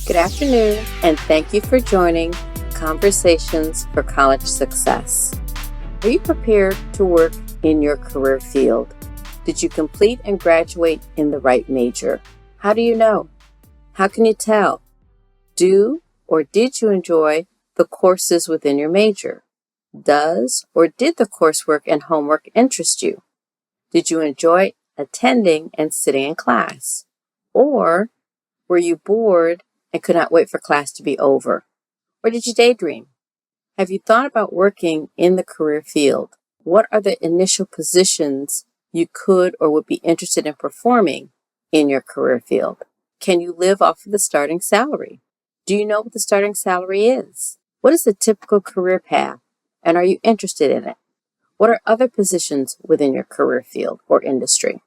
Good afternoon, and thank you for joining Conversations for College Success. Are you prepared to work in your career field? Did you complete and graduate in the right major? How do you know? How can you tell? Do or did you enjoy the courses within your major? Does or did the coursework and homework interest you? Did you enjoy attending and sitting in class? Or were you bored and could not wait for class to be over? Or did you daydream? Have you thought about working in the career field? What are the initial positions you could or would be interested in performing in your career field? Can you live off of the starting salary? Do you know what the starting salary is? What is the typical career path, and are you interested in it? What are other positions within your career field or industry?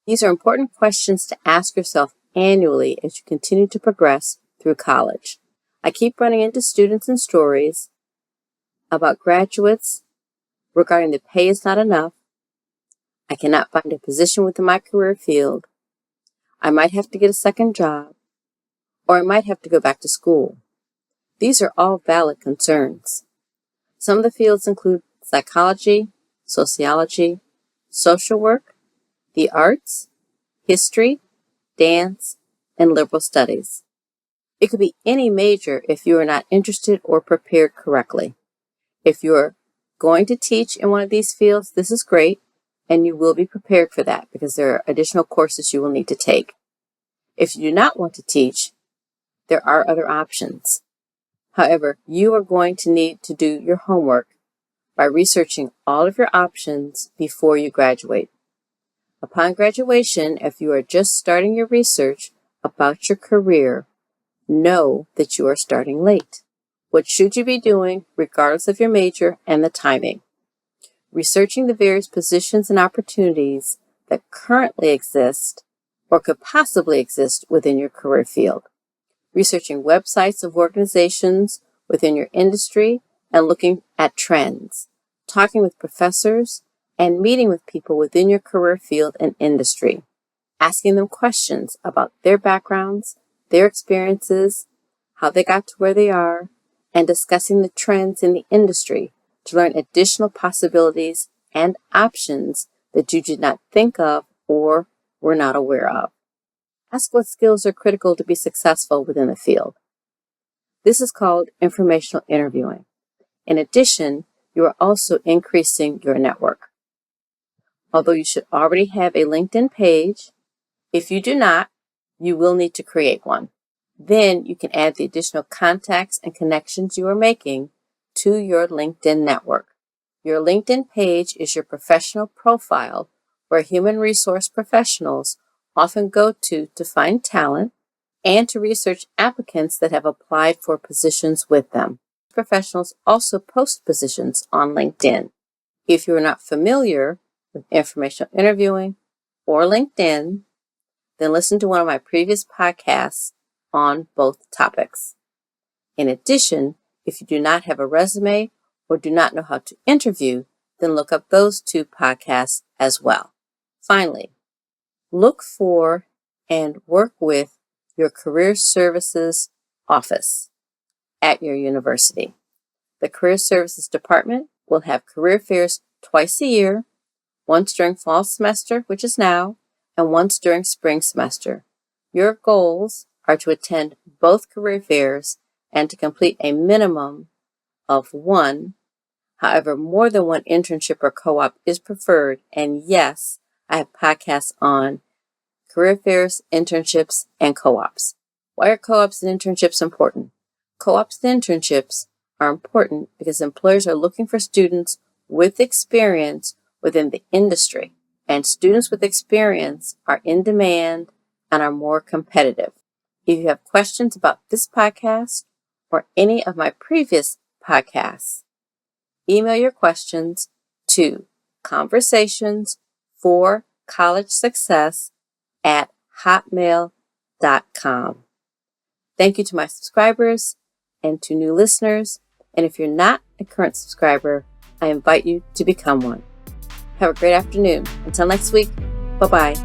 These are important questions to ask yourself annually as you continue to progress through college. I keep running into students and stories about graduates regarding the pay is not enough, I cannot find a position within my career field, I might have to get a second job, or I might have to go back to school. These are all valid concerns. Some of the fields include psychology, sociology, social work, the arts, history, dance, and liberal studies. It could be any major if you are not interested or prepared correctly. If you're going to teach in one of these fields, this is great, and you will be prepared for that because there are additional courses you will need to take. If you do not want to teach, there are other options. However, you are going to need to do your homework by researching all of your options before you graduate. Upon graduation, if you are just starting your research about your career, know that you are starting late. What should you be doing regardless of your major and the timing? Researching the various positions and opportunities that currently exist or could possibly exist within your career field. Researching websites of organizations within your industry and looking at trends. Talking with professors and meeting with people within your career field and industry. Asking them questions about their backgrounds, their experiences, how they got to where they are, and discussing the trends in the industry to learn additional possibilities and options that you did not think of or were not aware of. Ask what skills are critical to be successful within the field. This is called informational interviewing. In addition, you are also increasing your network. Although you should already have a LinkedIn page, if you do not, you will need to create one. Then you can add the additional contacts and connections you are making to your LinkedIn network. Your LinkedIn page is your professional profile where human resource professionals often go to find talent and to research applicants that have applied for positions with them. Professionals also post positions on LinkedIn. If you are not familiar with informational interviewing or LinkedIn, then listen to one of my previous podcasts on both topics. In addition, if you do not have a resume or do not know how to interview, then look up those two podcasts as well. Finally, look for and work with your career services office at your university. The career services department will have career fairs twice a year, once during fall semester, which is now, and once during spring semester. Your goals are to attend both career fairs and to complete a minimum of one. However, more than one internship or co-op is preferred. And yes, I have podcasts on career fairs, internships, and co-ops. Why are co-ops and internships important? Co-ops and internships are important because employers are looking for students with experience within the industry. And students with experience are in demand and are more competitive. If you have questions about this podcast or any of my previous podcasts, email your questions to conversationsforcollegesuccess@hotmail.com. Thank you to my subscribers and to new listeners. And if you're not a current subscriber, I invite you to become one. Have a great afternoon. Until next week, bye-bye.